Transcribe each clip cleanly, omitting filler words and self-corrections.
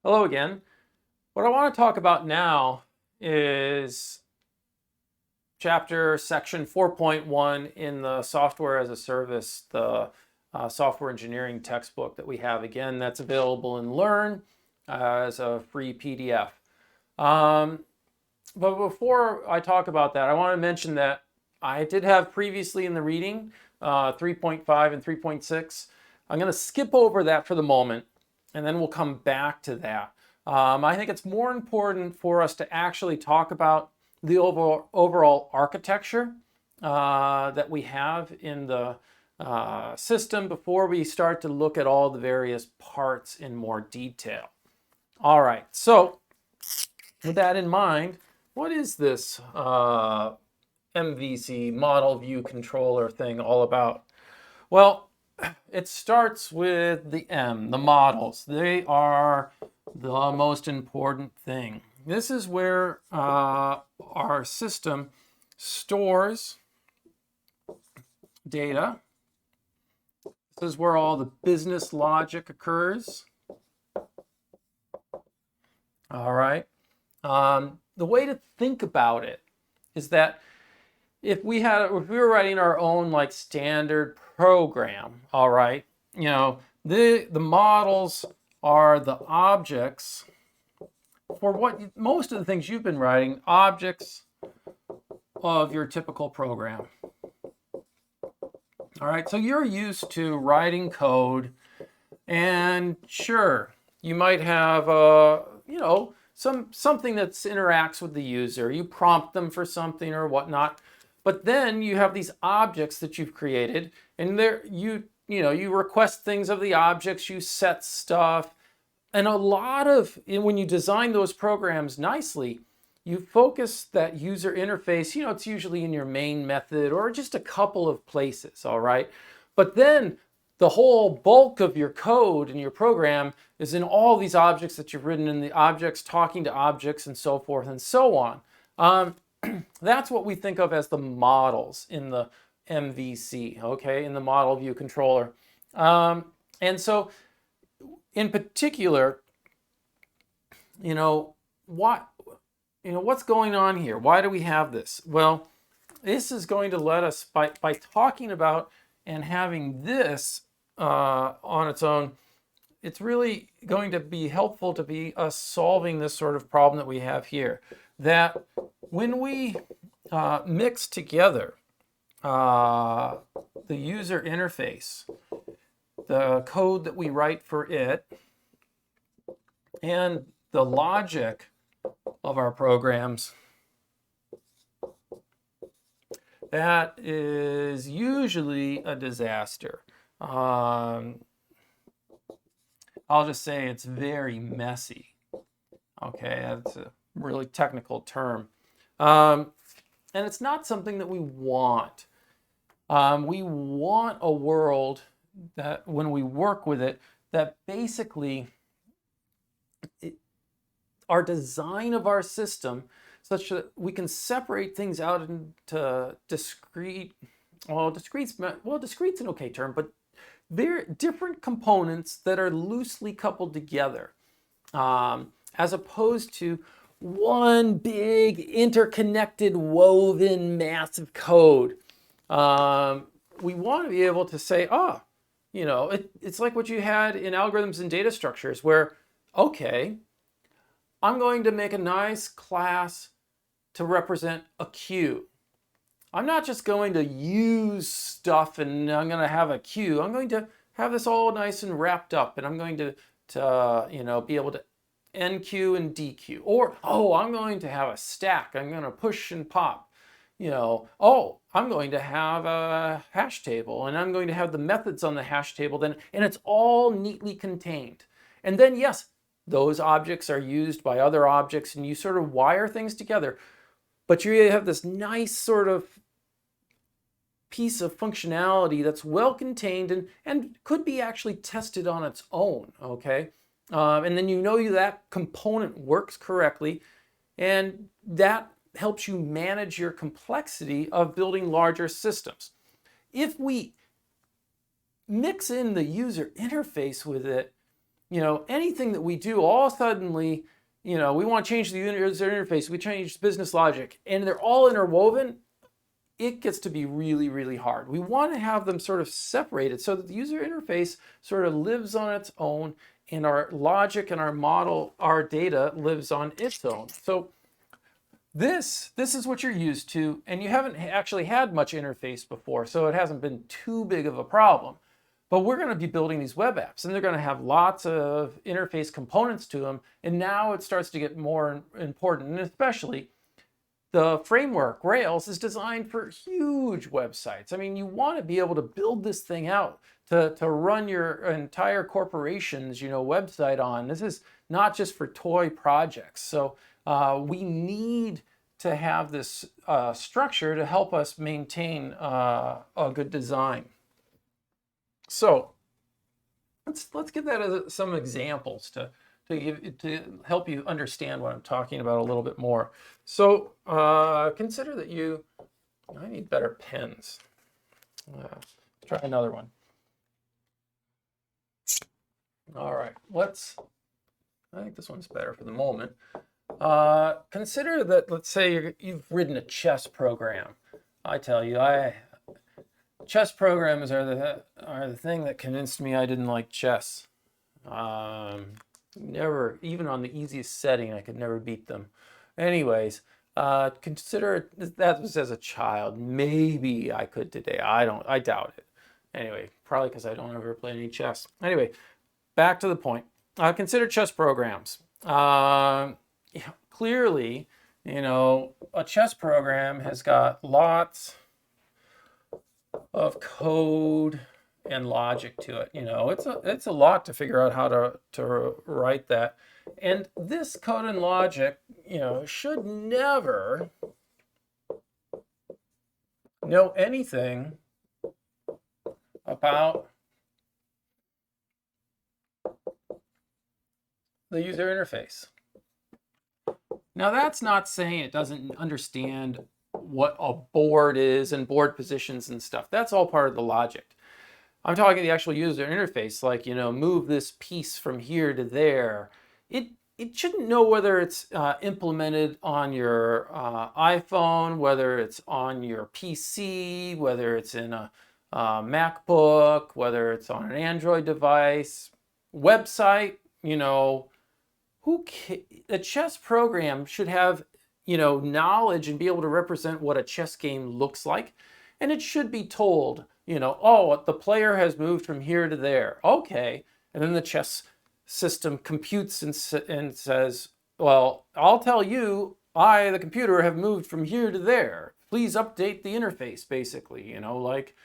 Hello again. What I want to talk about now is section 4.1 in the Software as a Service, the software engineering textbook that we have. Again, that's available in Learn as a free PDF. But before I talk about that, I want to mention that I did have previously in the reading 3.5 and 3.6. I'm going to skip over that for the moment, and then we'll come back to that. I think it's more important for us to actually talk about the overall architecture that we have in the system before we start to look at all the various parts in more detail. All right, so with that in mind, what is this MVC, Model View Controller thing all about? Well, it starts with the M, the models. They are the most important thing. This is where our system stores data. This is where all the business logic occurs. All right. The way to think about it is that if we were writing our own like standard program, all right, the models are the objects for what most of the things you've been writing, objects of your typical program. All right, so you're used to writing code, and sure, you might have something that interacts with the user. You prompt them for something or whatnot. But then you have these objects that you've created, and you request things of the objects, you set stuff, and when you design those programs nicely, you focus that user interface, it's usually in your main method or just a couple of places, all right? But then the whole bulk of your code and your program is in all these objects that you've written, in the objects talking to objects and so forth and so on. That's what we think of as the models in the MVC, okay, in the Model View Controller. And so, in particular, what's going on here? Why do we have this? Well, this is going to let us, by talking about and having this on its own, it's really going to be helpful to be us solving this sort of problem that we have here. That when we mix together the user interface, the code that we write for it, and the logic of our programs, that is usually a disaster. I'll just say it's very messy. Okay, that's a really technical term. And it's not something that we want. We want a world that when we work with it, that basically our design of our system such that we can separate things out into discrete's an okay term, but they're different components that are loosely coupled together, as opposed to one big interconnected, woven, massive code. We want to be able to say, it's like what you had in algorithms and data structures where, okay, I'm going to make a nice class to represent a queue. I'm not just going to use stuff and I'm going to have a queue. I'm going to have this all nice and wrapped up, and I'm going to be able to NQ and DQ. Or, I'm going to have a stack. I'm going to push and pop. I'm going to have a hash table, and I'm going to have the methods on the hash table then, and it's all neatly contained. And then, yes, those objects are used by other objects, and you sort of wire things together. But you have this nice sort of piece of functionality that's well contained and could be actually tested on its own, okay? And then that component works correctly, and that helps you manage your complexity of building larger systems. If we mix in the user interface with it, anything that we do, all suddenly, we want to change the user interface, we change business logic, and they're all interwoven, it gets to be really, really hard. We want to have them sort of separated so that the user interface sort of lives on its own, and our logic and our model, our data lives on its own. So this is what you're used to, and you haven't actually had much interface before, so it hasn't been too big of a problem. But we're going to be building these web apps, and they're going to have lots of interface components to them, and now it starts to get more important, and especially the framework, Rails, is designed for huge websites. I mean, you want to be able to build this thing out to run your entire corporation's, website on. This is not just for toy projects. So we need to have this structure to help us maintain a good design. So let's give that as some examples to help you understand what I'm talking about a little bit more. So consider that I need better pens. Let's try another one. All right, I think this one's better for the moment. Consider that, let's say you've written a chess program. I tell you, chess programs are the thing that convinced me I didn't like chess. Never, even on the easiest setting, I could never beat them. Anyways, consider that was as a child. Maybe I could today. I doubt it. Anyway, probably because I don't ever play any chess. Anyway, back to the point. Consider chess programs. Clearly, a chess program has got lots of code and logic to it. It's a lot to figure out how to write that. And this code and logic, should never know anything about the user interface. Now, that's not saying it doesn't understand what a board is and board positions and stuff. That's all part of the logic. I'm talking the actual user interface, like, move this piece from here to there. It shouldn't know whether it's implemented on your iPhone, whether it's on your PC, whether it's in a MacBook, whether it's on an Android device, website, a chess program should have, knowledge and be able to represent what a chess game looks like. And it should be told, oh, the player has moved from here to there. Okay. And then the chess system computes and says, well, I'll tell you, I, the computer, have moved from here to there. Please update the interface, basically. Like,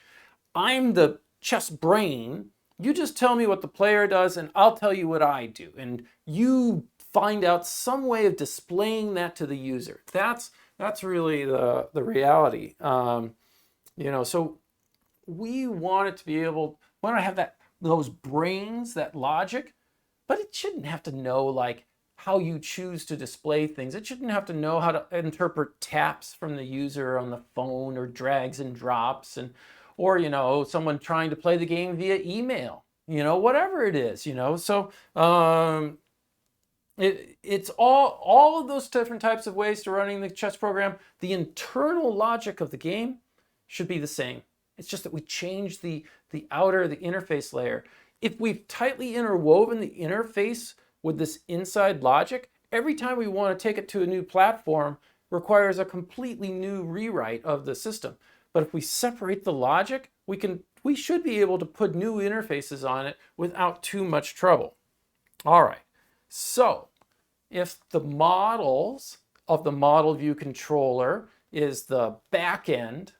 I'm the chess brain. You just tell me what the player does, and I'll tell you what I do. And you find out some way of displaying that to the user. That's really the reality. So we want it to be able, we want to have those brains, that logic, but it shouldn't have to know like how you choose to display things. It shouldn't have to know how to interpret taps from the user on the phone or drags and drops or someone trying to play the game via email, whatever it is, So it's all of those different types of ways to running the chess program. The internal logic of the game should be the same. It's just that we change the interface layer. If we've tightly interwoven the interface with this inside logic, every time we want to take it to a new platform requires a completely new rewrite of the system. But if we separate the logic, we should be able to put new interfaces on it without too much trouble. All right. So if the models of the model view controller is the back end,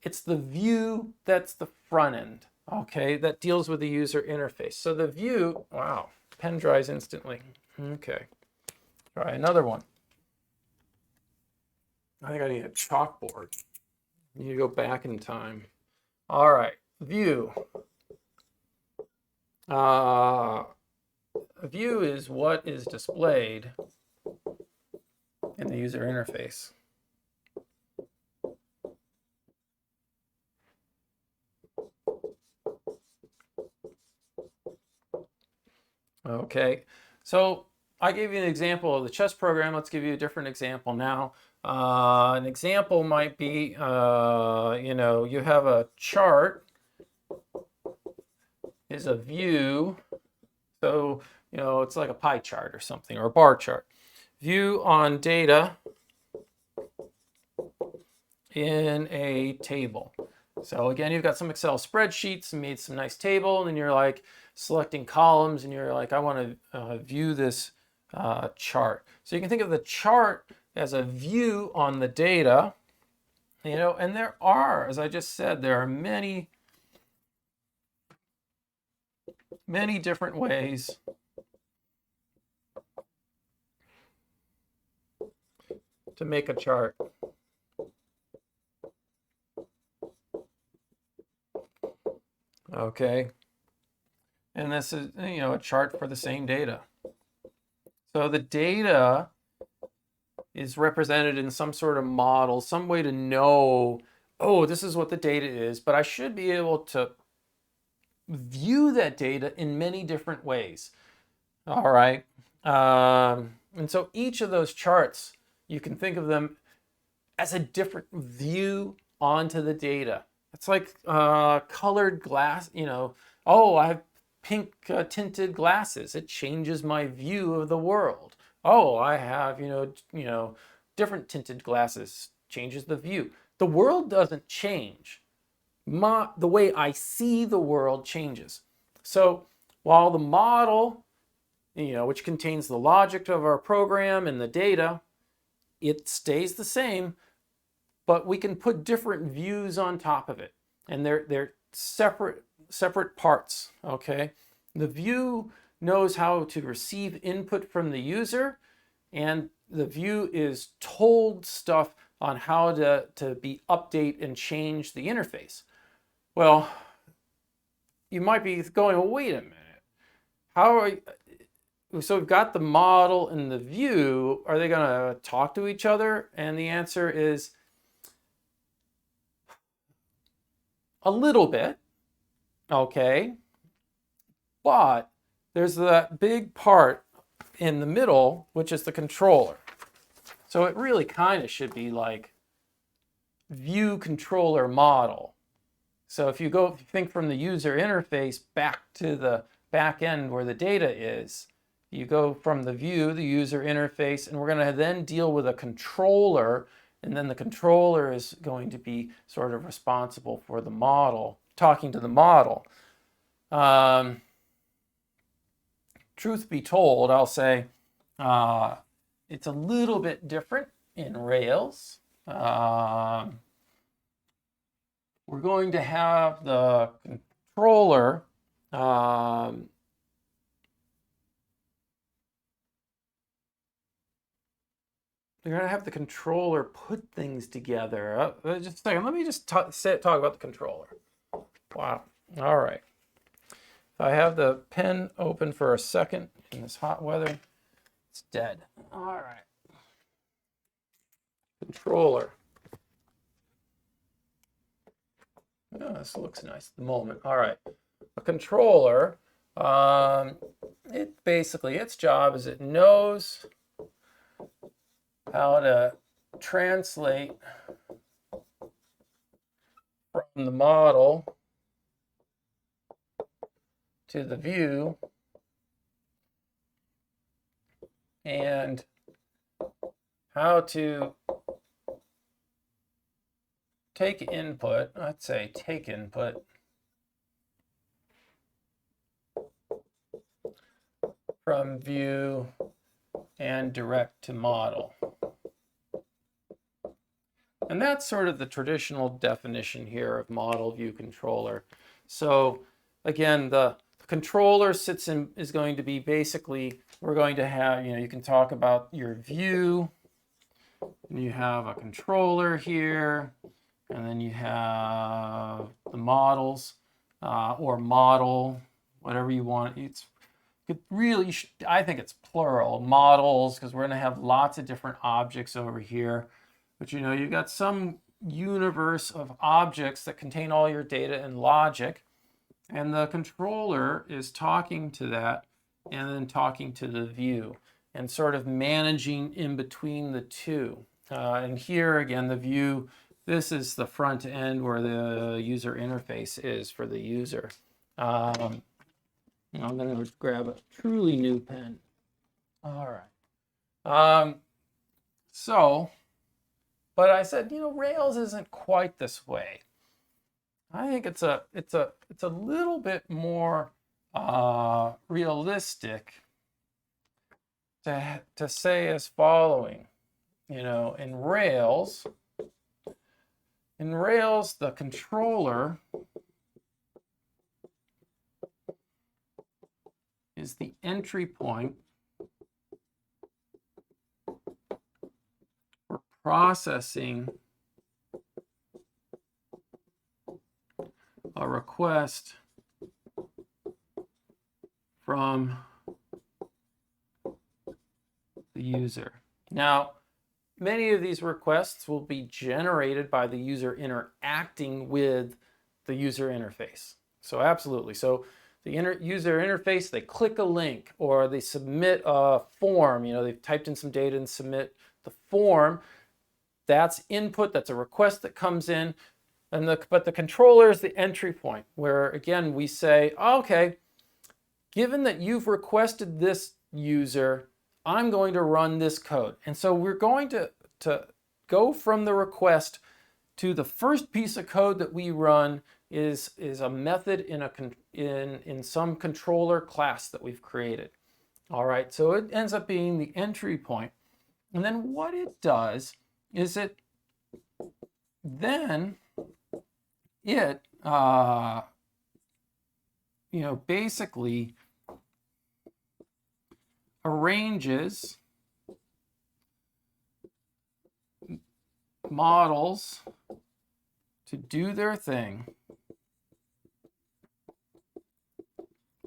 it's the view that's the front end, okay, that deals with the user interface. So the view, wow, pen dries instantly. Okay, try another one. I think I need a chalkboard. I need to go back in time. All right, view. A view is what is displayed in the user interface. Okay, so I gave you an example of the chess program. Let's give you a different example now. An example might be, you have a chart is a view. So, it's like a pie chart or something, or a bar chart. View on data in a table. So again, you've got some Excel spreadsheets and made some nice table, and then you're like selecting columns, and you're like, I want to view this chart. So you can think of the chart as a view on the data, and there are, as I just said, there are many different ways to make a chart. Okay, and this is, a chart for the same data. So the data is represented in some sort of model, some way to know, oh, this is what the data is, but I should be able to view that data in many different ways. All right. And so each of those charts, you can think of them as a different view onto the data. It's like colored glass, oh, I have pink tinted glasses. It changes my view of the world. Oh, I have, different tinted glasses, changes the view. The world doesn't change. The way I see the world changes. So while the model, which contains the logic of our program and the data, it stays the same, but we can put different views on top of it. And they're separate parts, okay? The view knows how to receive input from the user, and the view is told stuff on how to update and change the interface. Well, you might be going, well, wait a minute. So we've got the model and the view. Are they going to talk to each other? And the answer is a little bit, okay? But there's that big part in the middle, which is the controller. So it really kind of should be like view, controller, model. So if you think from the user interface back to the back end where the data is, you go from the view, the user interface, and we're going to then deal with a controller, and then the controller is going to be sort of responsible for the model, talking to the model. Truth be told, I'll say it's a little bit different in Rails. We're going to have the controller we're going to have the controller put things together. Just a second. Let me just talk about the controller. Wow. All right. If I have the pen open for a second in this hot weather, it's dead. All right. Controller. Oh, this looks nice at the moment. All right. A controller, its job is it knows how to translate from the model to the view and how to take input, let's say take input from view and direct to model. And that's sort of the traditional definition here of model view controller. So again, the controller is going to be basically, we're going to have, you can talk about your view, and you have a controller here, and then you have the models or model, whatever you want. I think it's plural, models, because we're going to have lots of different objects over here. But you've got some universe of objects that contain all your data and logic, and the controller is talking to that and then talking to the view, and sort of managing in between the two. And here again, the view, this is the front end where the user interface is for the user. I'm going to grab a truly new pen. All right. But I said, Rails isn't quite this way. I think it's a little bit more realistic to say as following. In Rails, the controller is the entry point for processing a request from the user. Now, many of these requests will be generated by the user interacting with the user interface. So absolutely. So the user interface, they click a link or they submit a form. They've typed in some data and submit the form. That's input. That's a request that comes in. But the controller is the entry point where, again, we say, okay, given that you've requested this user, I'm going to run this code. And so we're going to go from the request to the first piece of code that we run is a method in some controller class that we've created. All right, so it ends up being the entry point. And then what it does is it basically arranges models to do their thing.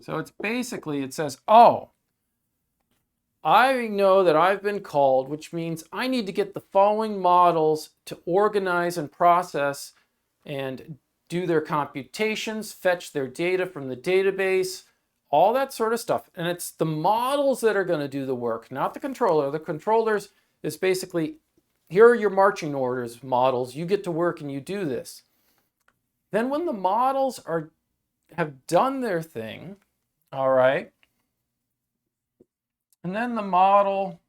So it's basically, it says, oh, I know that I've been called, which means I need to get the following models to organize and process and do their computations, fetch their data from the database, all that sort of stuff. And it's the models that are going to do the work, not the controller. The controllers is basically, here are your marching orders, models. You get to work and you do this. Then when the models have done their thing, all right, and then the model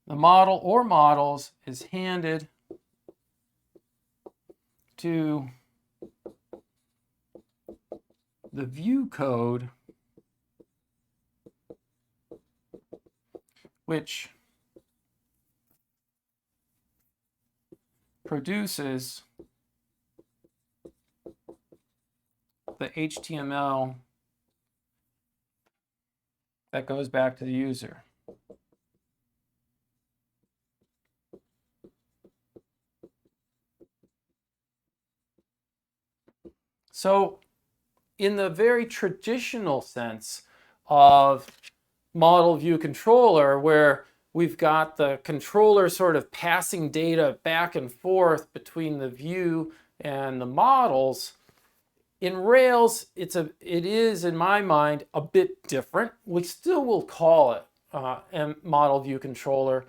or models is handed to the view code, which produces the HTML that goes back to the user. So in the very traditional sense of model view controller, where we've got the controller sort of passing data back and forth between the view and the models, in Rails, it is, in my mind, a bit different. We still will call it a model view controller.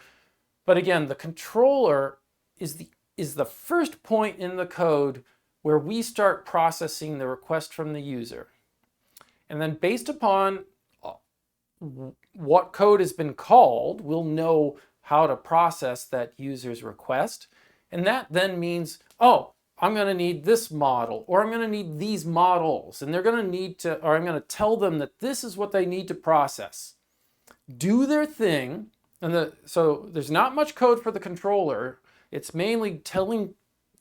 But again, the controller is the first point in the code where we start processing the request from the user. And then based upon what code has been called, we'll know how to process that user's request. And that then means, oh, I'm going to need this model, or I'm going to need these models, and they're going to need to, or I'm going to tell them that this is what they need to process. Do their thing, and so there's not much code for the controller. It's mainly telling,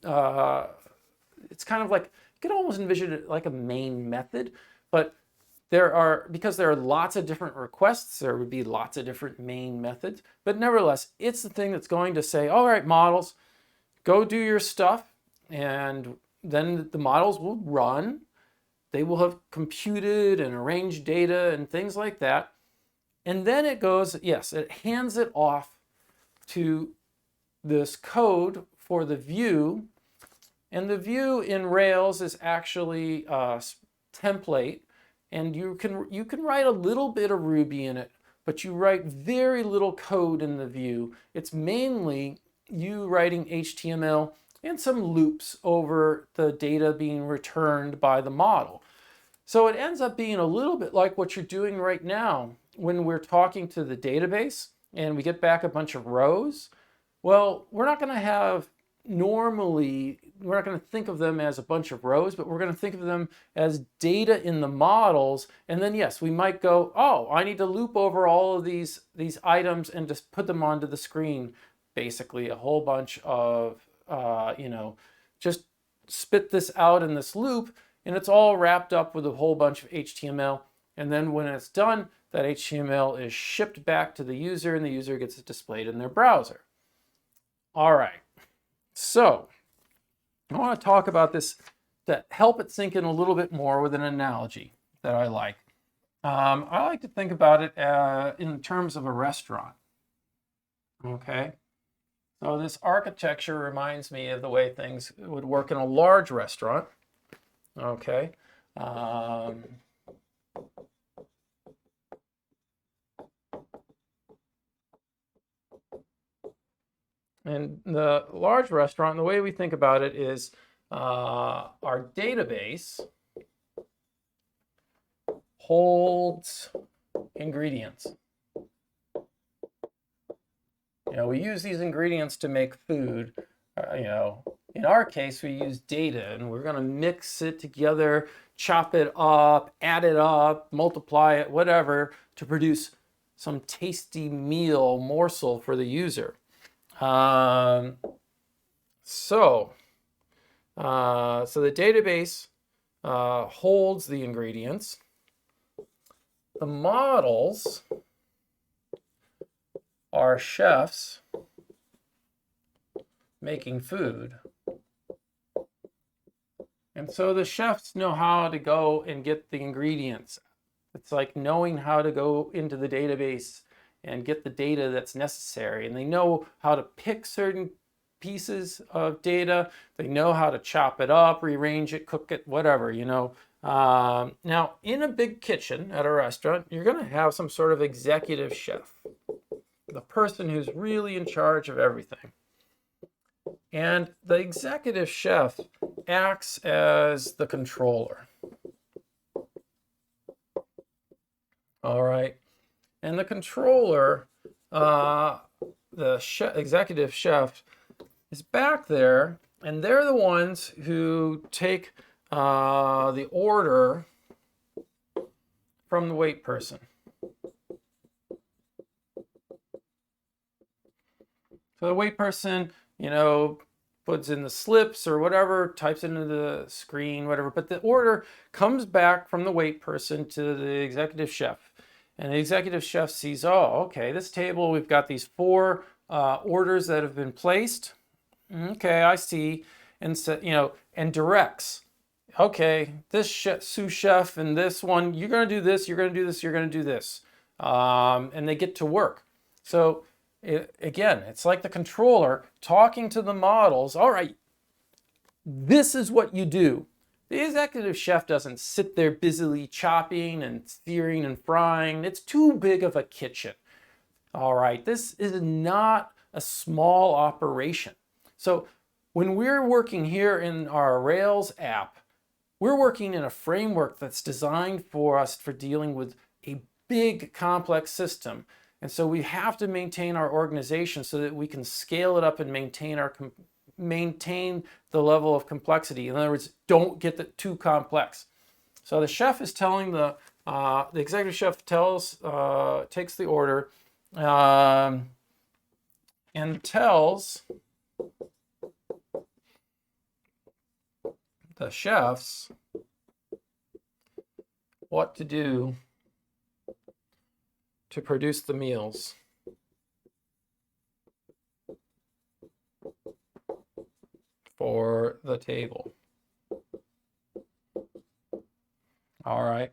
it's kind of like, you can almost envision it like a main method, but because there are lots of different requests, there would be lots of different main methods, but nevertheless, it's the thing that's going to say, all right, models, go do your stuff. And then the models will run. They will have computed and arranged data and things like that. And then it goes, yes, it hands it off to this code for the view. And the view in Rails is actually a template. and you can write a little bit of Ruby in it, but you write very little code in the view. It's mainly you writing HTML and some loops over the data being returned by the model. So it ends up being a little bit like what you're doing right now when we're talking to the database and we get back a bunch of rows. Well, we're not going to have normally, we're not going to think of them as a bunch of rows, but we're going to think of them as data in the models. And then yes, we might go, oh, I need to loop over all of these items and just put them onto the screen. Basically a whole bunch of, just spit this out in this loop, and it's all wrapped up with a whole bunch of HTML. And then when it's done, that HTML is shipped back to the user, and the user gets it displayed in their browser. All right, so I want to talk about this to help it sink in a little bit more with an analogy that I like. I like to think about it in terms of a restaurant. Okay, so this architecture reminds me of the way things would work in a large restaurant. Okay. And the large restaurant, the way we think about it is our database holds ingredients. We use these ingredients to make food. In our case, we use data, and we're going to mix it together, chop it up, add it up, multiply it, whatever, to produce some tasty meal morsel for the user. So the database holds the ingredients. The models are chefs making food. And so the chefs know how to go and get the ingredients. It's like knowing how to go into the database and get the data that's necessary. And they know how to pick certain pieces of data. They know how to chop it up, rearrange it, cook it, whatever, Now, in a big kitchen at a restaurant, you're going to have some sort of executive chef, the person who's really in charge of everything. And the executive chef acts as the controller. All right. And the controller, executive chef, is back there, and they're the ones who take the order from the wait person. So the wait person, puts in the slips or whatever, types it into the screen, whatever, but the order comes back from the wait person to the executive chef. And the executive chef sees, oh, okay, this table, we've got these 4 orders that have been placed. Okay, I see. And so, and directs, okay, this sous chef and this one, you're going to do this, you're going to do this, you're going to do this. And they get to work. So again, it's like the controller talking to the models. All right, this is what you do. The executive chef doesn't sit there busily chopping and searing and frying. It's too big of a kitchen. All right, this is not a small operation. So when we're working here in our Rails app, we're working in a framework that's designed for us for dealing with a big, complex system. And so we have to maintain our organization so that we can scale it up and maintain the level of complexity. In other words, don't get it too complex. So the chef is telling the executive chef takes the order and tells the chefs what to do to produce the meals. For the table. All right.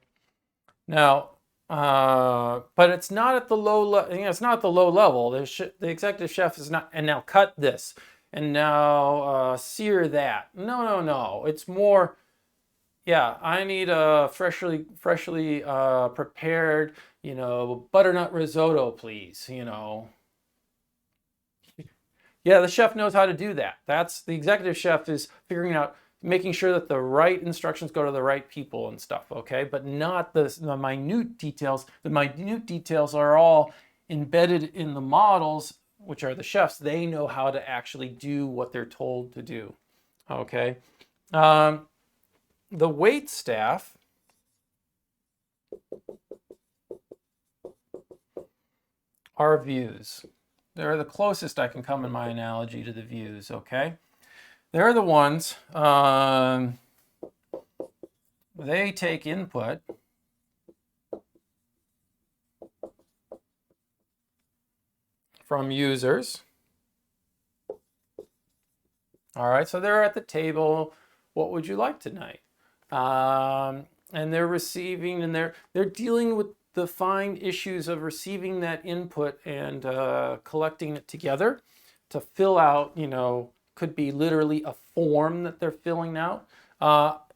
Now, but it's not at the low level. It's not at the low level. The executive chef is not. And now cut this, and now sear that. No. It's more. yeah, I need a freshly prepared, butternut risotto, please. Yeah, the chef knows how to do that. That's the executive chef is figuring out, making sure that the right instructions go to the right people and stuff, okay? But not the minute details. The minute details are all embedded in the models, which are the chefs. They know how to actually do what they're told to do, okay? Um, the wait staff are views. They're the closest I can come in my analogy to the views, okay? They're the ones, they take input from users. All right, so they're at the table. What would you like tonight? And they're receiving, and they're dealing with the fine issues of receiving that input and collecting it together to fill out. Could be literally a form that they're filling out.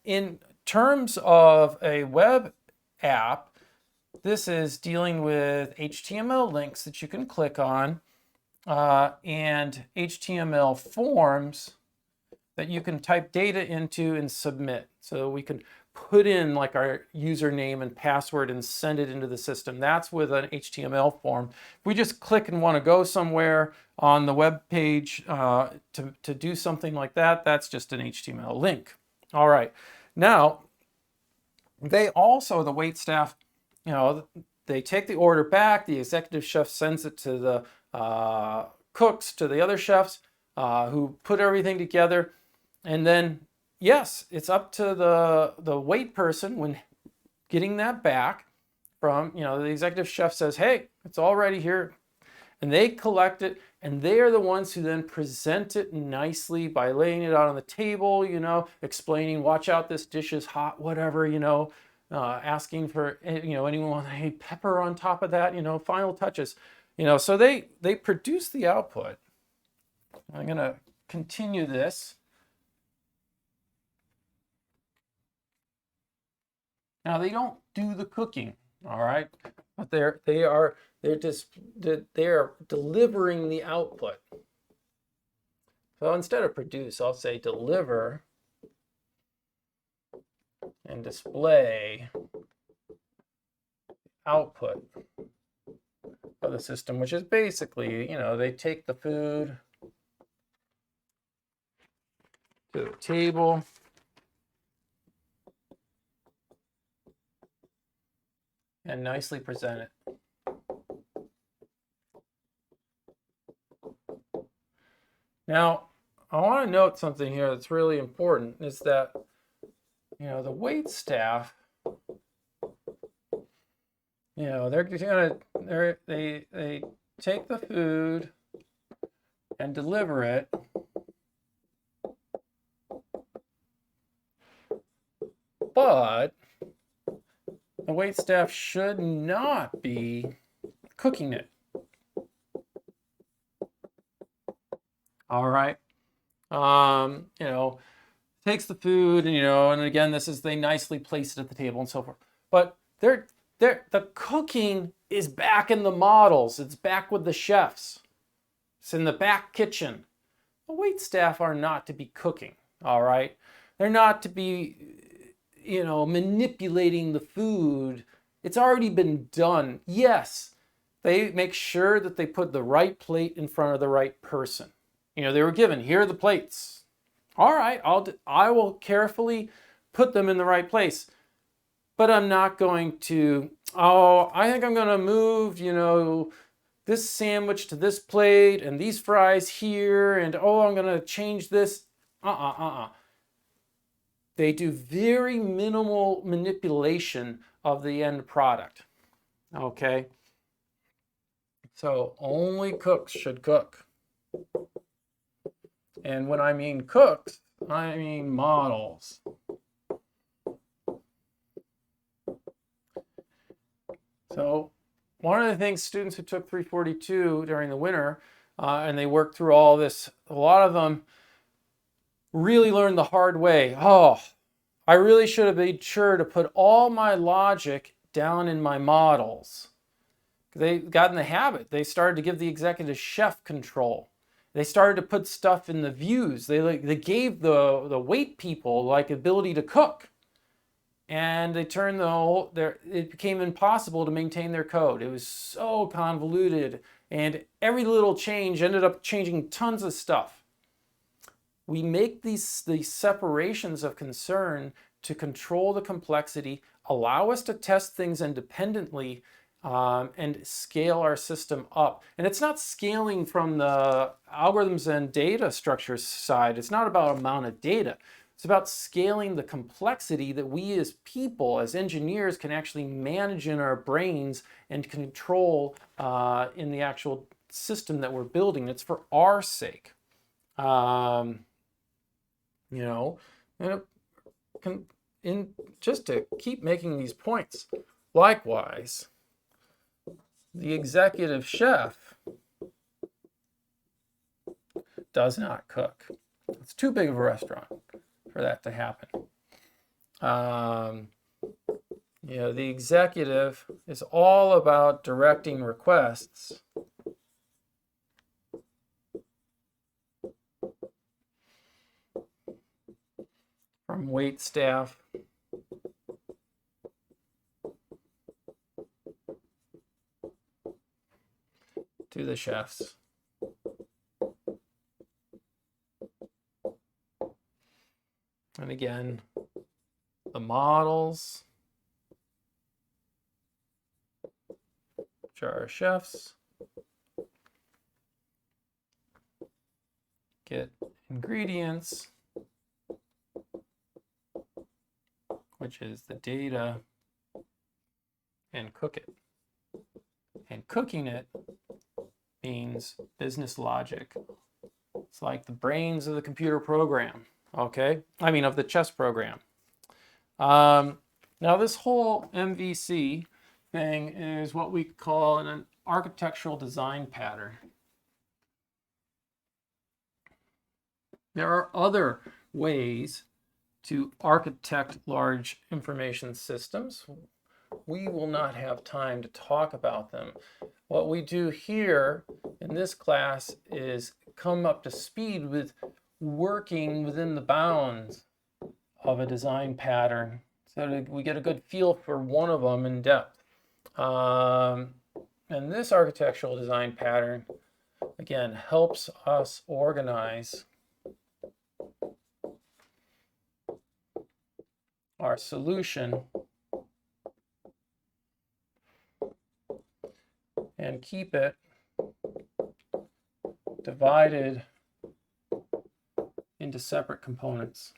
In terms of a web app, this is dealing with HTML links that you can click on and HTML forms that you can type data into and submit. So we can put in like our username and password and send it into the system. That's with an HTML form. If we just click and want to go somewhere on the web page to do something like that, that's just an HTML link. All right. Now, they also, the wait staff, they take the order back. The executive chef sends it to the cooks, to the other chefs who put everything together. And then, yes, it's up to the wait person when getting that back from, the executive chef says, hey, it's all ready here. And they collect it, and they are the ones who then present it nicely by laying it out on the table, explaining, watch out, this dish is hot, whatever, asking for, anyone want, hey, pepper on top of that, final touches. So they produce the output. I'm going to continue this. Now they don't do the cooking, all right, but they are delivering the output. So instead of produce, I'll say deliver and display output of the system, which is basically, they take the food to the table. And nicely present it. Now, I want to note something here that's really important is that, the wait staff, they take the food and deliver it. But the wait staff should not be cooking it. All right. Takes the food and, and again, they nicely place it at the table and so forth. But the cooking is back in the models. It's back with the chefs. It's in the back kitchen. The wait staff are not to be cooking. All right. They're not to be, manipulating the food. It's already been done. Yes, they make sure that they put the right plate in front of the right person. They were given, here are the plates. All right, I will carefully put them in the right place. But I'm not going to, I think I'm going to move, this sandwich to this plate and these fries here, and I'm going to change this. They do very minimal manipulation of the end product. Okay? So only cooks should cook. And when I mean cooks, I mean models. So one of the things students who took 342 during the winter, and they worked through all this, a lot of them really learned the hard way. I really should have made sure to put all my logic down in my models. They got in the habit. They started to give the executive chef control. They started to put stuff in the views. They gave the wait people like ability to cook. And they turned it became impossible to maintain their code. It was so convoluted, and every little change ended up changing tons of stuff. We make these separations of concern to control the complexity, allow us to test things independently, and scale our system up. And it's not scaling from the algorithms and data structures side. It's not about amount of data. It's about scaling the complexity that we as people, as engineers, can actually manage in our brains and control in the actual system that we're building. It's for our sake. You know, and just to keep making these points. Likewise, the executive chef does not cook. It's too big of a restaurant for that to happen. You know, the executive is all about directing requests from wait staff to the chefs. And again, the models, which are our chefs, get ingredients, which is the data, and cook it. And cooking it means business logic. It's like the brains of the computer program, okay? I mean, of the chess program. Now, this whole MVC thing is what we call an architectural design pattern. There are other ways to architect large information systems. We will not have time to talk about them. What we do here in this class is come up to speed with working within the bounds of a design pattern so that we get a good feel for one of them in depth. And this architectural design pattern, again, helps us organize our solution and keep it divided into separate components.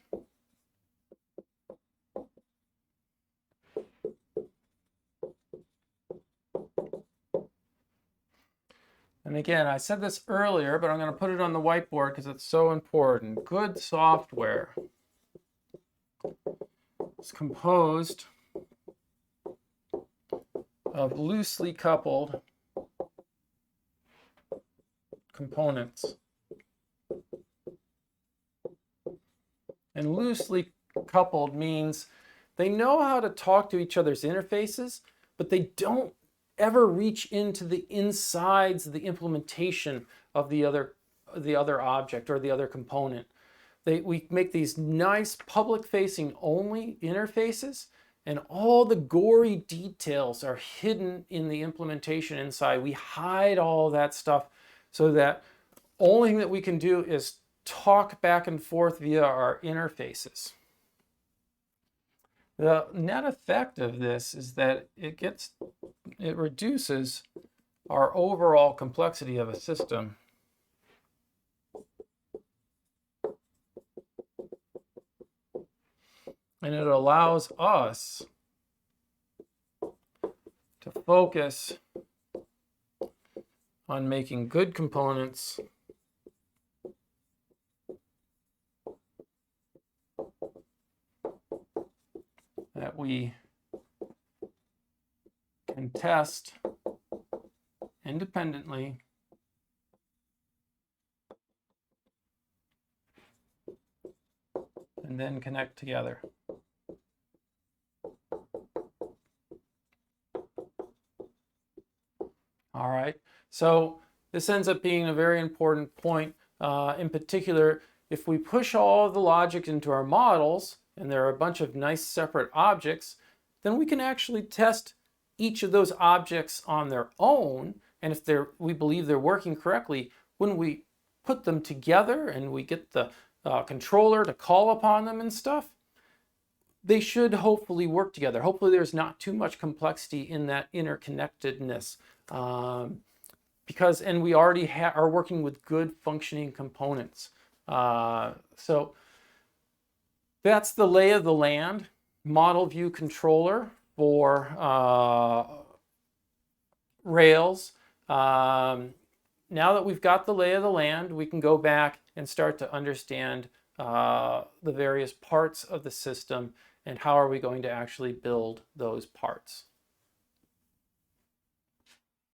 And again, I said this earlier, but I'm going to put it on the whiteboard because it's so important. Good software is composed of loosely coupled components. And loosely coupled means they know how to talk to each other's interfaces, but they don't ever reach into the insides of the implementation of the other object or the other component. We make these nice public-facing only interfaces, and all the gory details are hidden in the implementation inside. We hide all that stuff so that only thing that we can do is talk back and forth via our interfaces. The net effect of this is that it reduces our overall complexity of a system. And it allows us to focus on making good components that we can test independently and then connect together. All right, so this ends up being a very important point. In particular, if we push all the logic into our models, and there are a bunch of nice separate objects, then we can actually test each of those objects on their own. And if we believe they're working correctly, when we put them together and we get the controller to call upon them and stuff, they should hopefully work together. Hopefully there's not too much complexity in that interconnectedness. And we already are working with good functioning components. So that's the lay of the land model view controller for Rails. Now that we've got the lay of the land, we can go back and start to understand the various parts of the system and how are we going to actually build those parts.